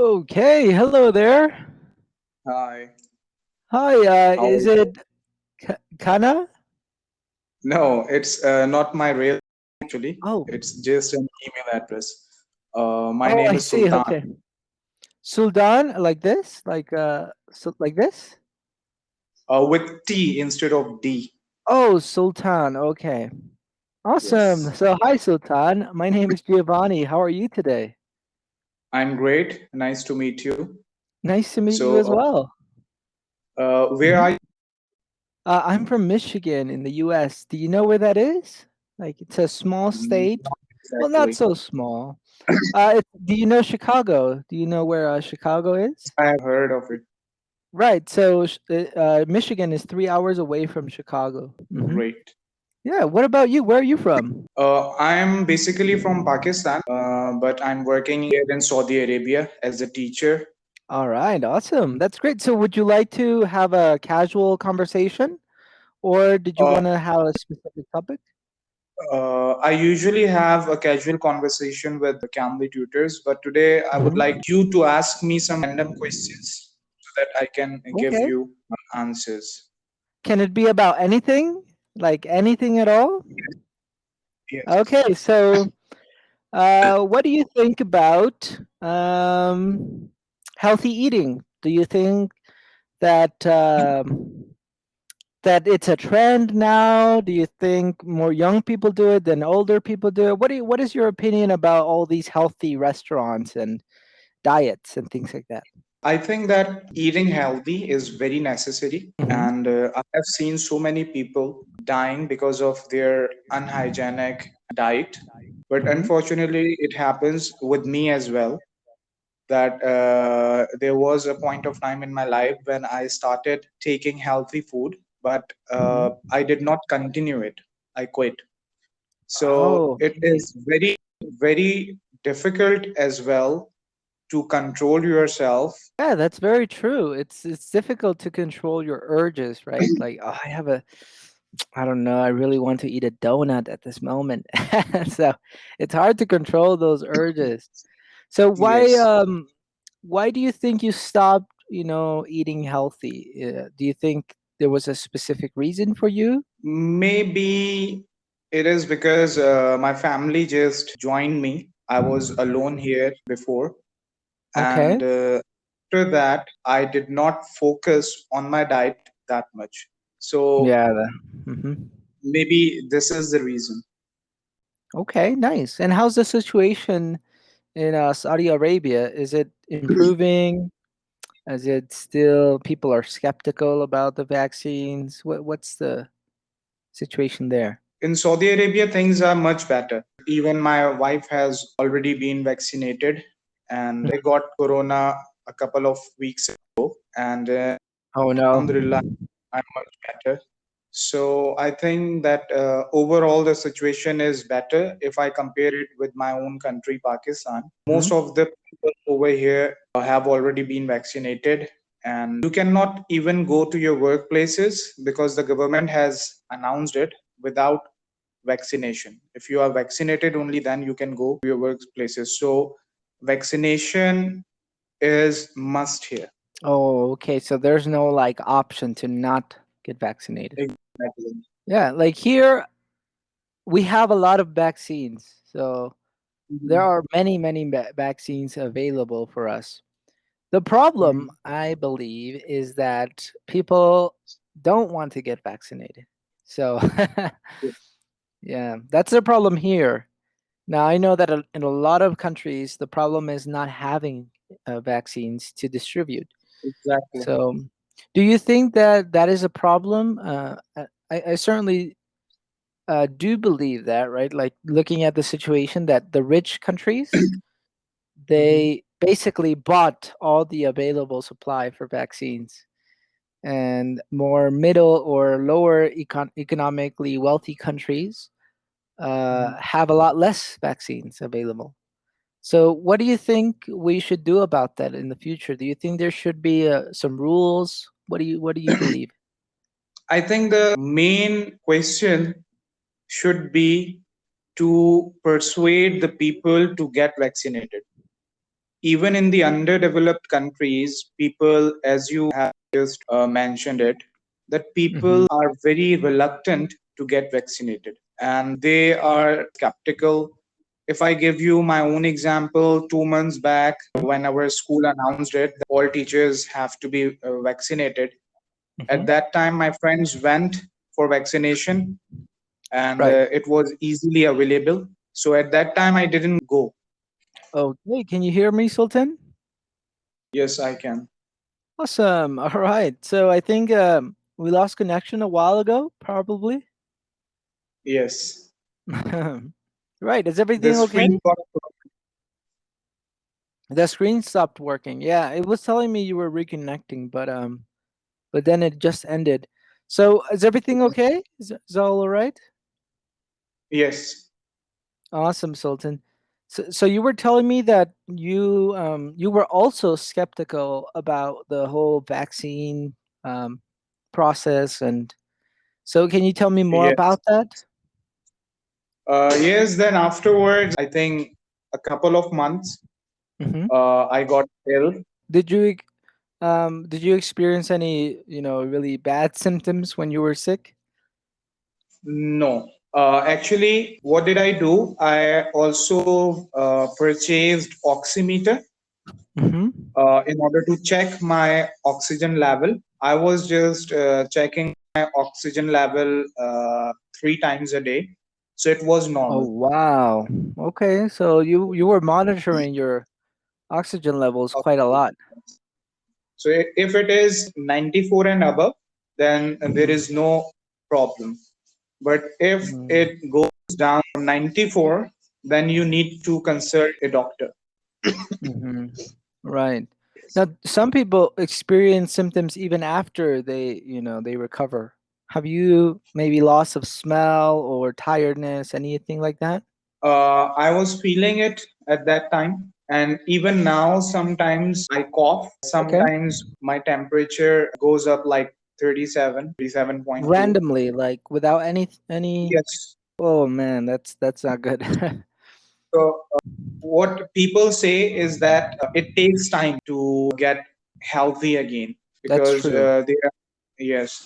Okay, hello there. Hi, Hi, how are is you? it Kana? No, it's not my real actually. Oh, It's just an email address. My oh, name I is see. Sultan. Okay, Sultan, like this, like this. With T instead of D. Oh, Sultan. Okay, awesome. Yes, So, hi, Sultan. My name is Giovanni. How are you today? I'm great. Nice to meet you. Nice to meet you So, as well. where Mhm. are you? I'm from Michigan in the U.S. Do you know where that is? Like, it's a small state. Not Well, not exactly. so small. Do you know Chicago? Do you know where Chicago is? I have heard of it. Right. So Michigan is 3 hours away from Chicago. Great. Yeah. What about you? Where are you from? I'm basically from Pakistan, but I'm working here in Saudi Arabia as a teacher. All right. Awesome. That's great. So would you like to have a casual conversation, or did you Uh, want to have a specific topic? I usually have a casual conversation with the Cambly tutors, but today I would like Mhm. you to ask me some random questions so that I can give Okay. you answers. Can it be about anything? Like anything at all? Yes. Okay. So, what do you think about healthy eating? Do you think that that it's a trend now? Do you think more young people do it than older people do it? What is your opinion about all these healthy restaurants and diets and things like that? I think that eating healthy is very necessary, Hmm. and I have seen so many people dying because of their unhygienic diet. But Hmm. unfortunately, it happens with me as well. That there was a point of time in my life when I started taking healthy food, but Hmm. I did not continue it. I quit. So Oh, it okay. is very, very difficult as well to control yourself. Yeah, that's very true. It's difficult to control your urges, right? Like, oh, I have a, I don't know, I really want to eat a donut at this moment. So it's hard to control those urges. So Yes. why do you think you stopped, eating healthy? Do you think there was a specific reason for you? Maybe it is because my family just joined me. I was alone here before. Okay. And after that, I did not focus on my diet that much. So Yeah. Mhm. maybe this is the reason. Okay, nice. And how's the situation in Saudi Arabia? Is it improving? Is it still people are skeptical about the vaccines? What's the situation there? In Saudi Arabia, things are much better. Even my wife has already been vaccinated, and I got corona a couple of weeks ago. And Oh no. alhamdulillah, I'm much better. So I think that overall the situation is better if I compare it with my own country, Pakistan. Hmm. Most of the people over here have already been vaccinated, and you cannot even go to your workplaces because the government has announced it without vaccination. If you are vaccinated, only then you can go to your workplaces. So vaccination is must here. Oh, okay. So there's no like option to not get vaccinated. Exactly. Yeah, like here we have a lot of vaccines. So there Mhm. are many vaccines available for us. The problem, Mhm. I believe, is that people don't want to get vaccinated. So yeah, that's the problem here. Now, I know that in a lot of countries, the problem is not having vaccines to distribute. Exactly. So, do you think that that is a problem? I certainly do believe that, right? Like looking at the situation that the rich countries, Mhm. they basically bought all the available supply for vaccines, and more middle or lower economically wealthy countries Mhm. have a lot less vaccines available. So, what do you think we should do about that in the future? Do you think there should be some rules? What do you believe? I think the main question should be to persuade the people to get vaccinated. even in the underdeveloped countries, people, as you have just mentioned it, that Mm-hmm. people are very reluctant to get vaccinated and they are skeptical. If I give you my own example, 2 months back, when our school announced it, that all teachers have to be vaccinated. Mm-hmm. At that time, my friends went for vaccination and Right. it was easily available. So at that time, I didn't go. Okay. Can you hear me, Sultan? Yes, I can. Awesome. All right. So I think we lost connection a while ago, probably. Yes. Right. Is The everything okay? screen got. The screen stopped working. Yeah, it was telling me you were reconnecting, but then it just ended. So is everything okay? Is all right? Yes. Awesome, Sultan. So you were telling me that you were also skeptical about the whole vaccine um, process, and so can you tell me more Yes. about that? Yes. Then afterwards, I think a couple of months, Hmm. I got ill. Did did you experience any really bad symptoms when you were sick? No. Actually, what did I do? I also purchased oximeter Hmm. in order to check my oxygen level. I was just checking my oxygen level 3 times a day, so it was Oh normal. wow. Okay, so you were monitoring your oxygen levels quite a lot. So if it is 94 and above, then there Hmm. is no problem. But if Hmm. it goes down from 94, then you need to consult a doctor. Hmm. Right. Now, some people experience symptoms even after they recover. Have you maybe loss of smell or tiredness, anything like that? I was feeling it at that time. And even now, sometimes I cough. Okay. Sometimes my temperature goes up like 37, 37.2. Randomly, like without any. Yes. Oh man, that's not good. So what people say is that it takes time to get healthy again That's because true.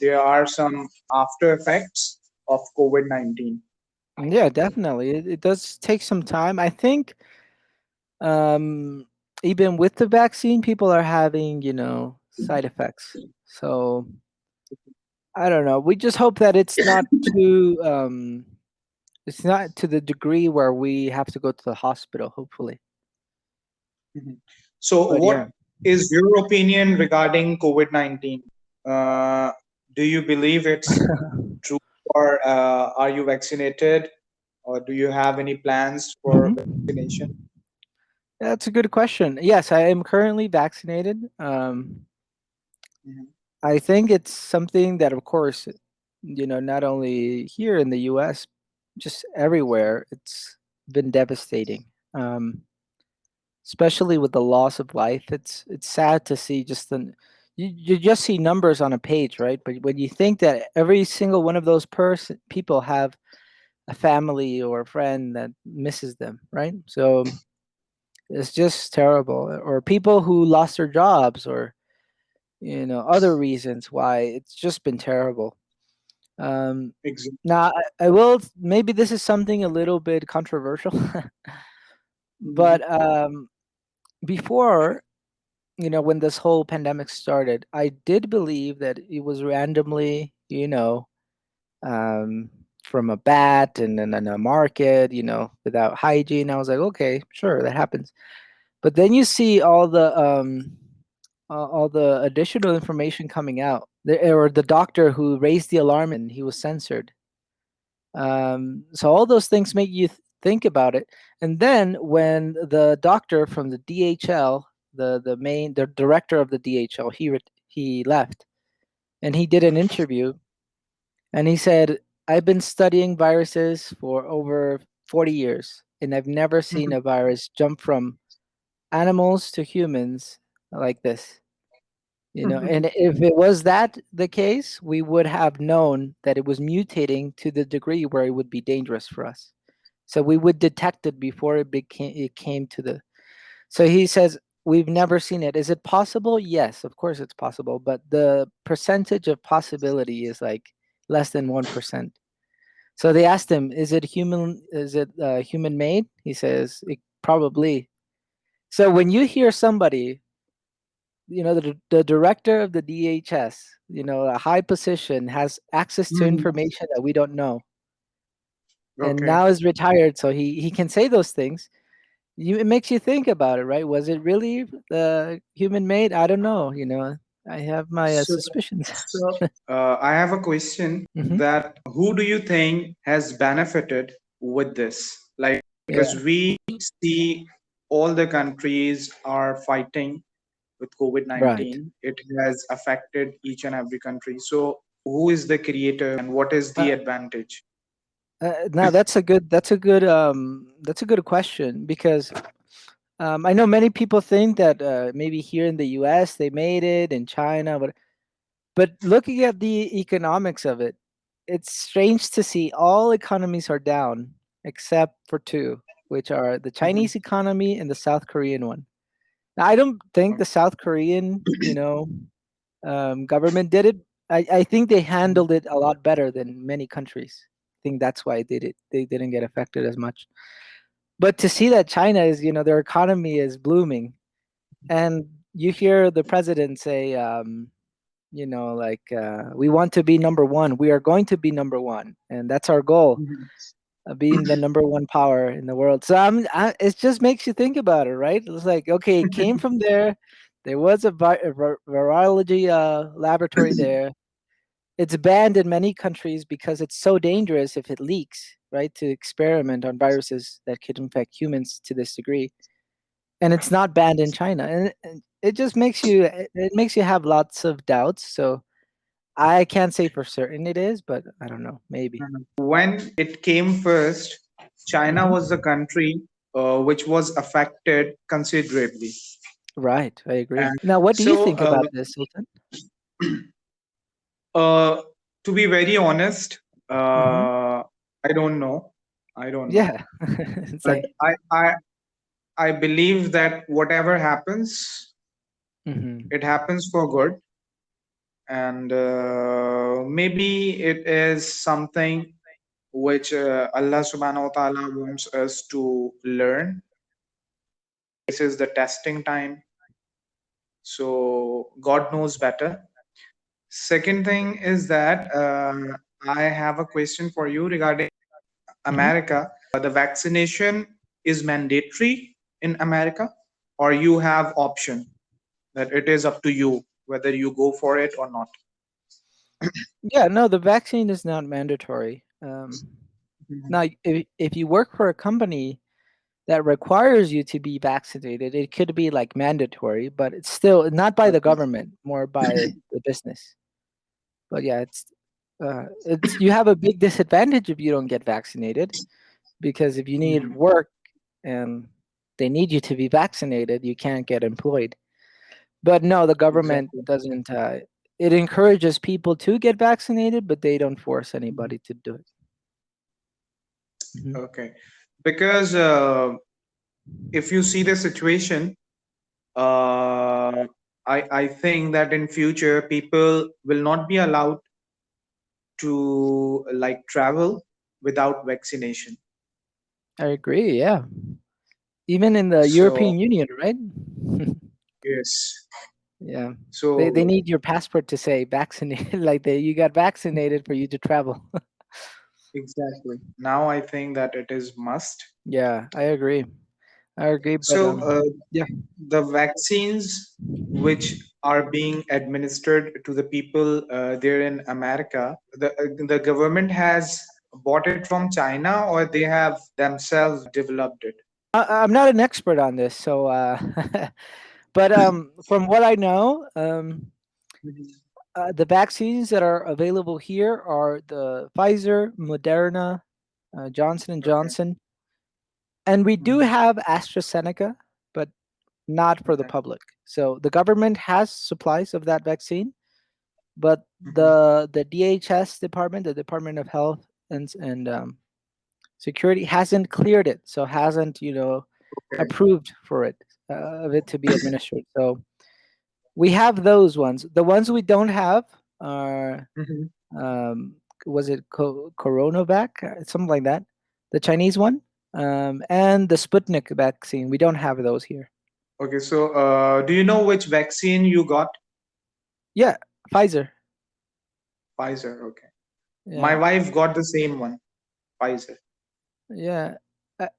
there are some after effects of COVID-19. Yeah, definitely. It does take some time. I think um, even with the vaccine, people are having, side effects. So I don't know. We just hope that it's not to the degree where we have to go to the hospital, hopefully. Mhm. So, But yeah. what is your opinion regarding COVID-19? Uh, do you believe it's true, or are you vaccinated, or do you have any plans for vaccination? Hmm. That's a good question. Yes, I am currently vaccinated. Mhm. I think it's something that, of course, not only here in the US, just everywhere, it's been devastating. Especially with the loss of life. It's sad to see just you just see numbers on a page, right? But when you think that every single one of those people have a family or a friend that misses them, right? So it's just terrible. Or people who lost their jobs or other reasons why it's just been terrible. Um, Exactly. now I will maybe this is something a little bit controversial, Mhm. but before when this whole pandemic started, I did believe that it was randomly, um, from a bat and then in a market, without hygiene. I was like, okay, sure, that happens. But then you see all the additional information coming out, or the doctor who raised the alarm and he was censored. So all those things make you think about it. And then when the doctor from the DHL, the director of the DHL, he left, and he did an interview, and he said, "I've been studying viruses for over 40 years, and I've never seen Mhm. a virus jump from animals to humans like this." And if it was that the case, we would have known that it was mutating to the degree where it would be dangerous for us. So we would detect it before it came to the. So he says, we've never seen it. Is it possible? Yes, of course it's possible, but the percentage of possibility is like less than 1%. So they asked him, "Is it human? Is it human made?" He says, "Probably." So when you hear somebody, the director of the DHS, a high position, has access to Mhm. information that we don't know, and Okay. now is retired, so he can say those things. It makes you think about it, right? Was it really human made? I don't know. I have my So, suspicions. I have a question Hmm. that who do you think has benefited with this? Like, Yeah, because we see all the countries are fighting with right. COVID-19. It has affected each and every country. So, who is the creator and what is the Uh, advantage? Now that's a good question, because I know many people think that maybe here in the U.S. they made it, in China, but looking at the economics of it, it's strange to see all economies are down except for two, which are the Mhm. Chinese economy and the South Korean one. Now, I don't think the South Korean, government did it. I think they handled it a lot better than many countries. I think that's why they didn't get affected as much. But to see that China is, their economy is blooming, and you hear the president say, like, we want to be number one. We are going to be number one, and that's our goal, Mhm. being the number one power in the world. So it just makes you think about it, right? It's like, okay, it came from there. There was a virology laboratory there. It's banned in many countries because it's so dangerous if it leaks, right? To experiment on viruses that could infect humans to this degree, and it's not banned in China, and it just makes you have lots of doubts. So I can't say for certain it is, but I don't know, maybe. When it came first, China Hmm. was the country which was affected considerably. Right, I agree. And Now, what do you so, think about this, Sultan? uh, to be very honest, Hmm. I don't know. I don't know. Yeah. It's But like, I believe that whatever happens, hmm, it happens for good. And maybe it is something which Allah subhanahu wa ta'ala wants us to learn. This is the testing time. So God knows better. Second thing is that I have a question for you regarding hmm. America. The vaccination is mandatory in America, or you have option that it is up to you whether you go for it or not. Yeah, no, the vaccine is not mandatory. Mhm. Now, if you work for a company that requires you to be vaccinated, it could be like mandatory, but it's still not by the Okay. government, more by the business. But yeah, it's you have a big disadvantage if you don't get vaccinated, because if you need Mhm. work and they need you to be vaccinated, you can't get employed. But no, the government Exactly. doesn't. It encourages people to get vaccinated, but they don't force Mhm. anybody to do it. Hmm. Okay. Because if you see the situation, I think that in future people will not be allowed to like travel without vaccination. I agree. Yeah, even in the So European Union, right? yes. Yeah, they So need your passport to say vaccinated, like you got vaccinated for you to travel. exactly. Now I think that it is must. Yeah, I agree. I agree, but So yeah. the vaccines which are being administered to the people there in America, the government has bought it from China or they have themselves developed it. I'm not an expert on this, so but from what I know, Mhm. the vaccines that are available here are the Pfizer, Moderna, Johnson and Okay. Johnson, and we do Mhm. have AstraZeneca, but not for the Okay. public. So the government has supplies of that vaccine, but Mhm. the DHS department, the Department of Health and Security, hasn't cleared it, so hasn't Okay. approved for it. of it to be administered. So we have those ones. The ones we don't have are Mhm. um, was it Coronavac, something like that, the Chinese one, and the Sputnik vaccine. We don't have those here. Okay, so do you know which vaccine you got? Yeah, Pfizer. Pfizer. Okay. My Yeah, wife got the same one, Pfizer. yeah.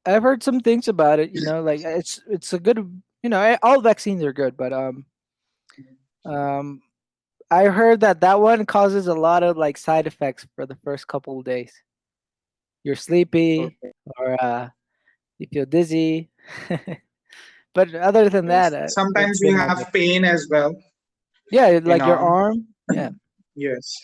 I've heard some things about it. Like it's a good. All vaccines are good, but um, I heard that one causes a lot of like side effects for the first couple of days. You're sleepy, Okay. or you feel dizzy. But other than Yes. that, it's Sometimes you been all have good. pain as well Yeah, in like your arm. arm. Yeah. Yes.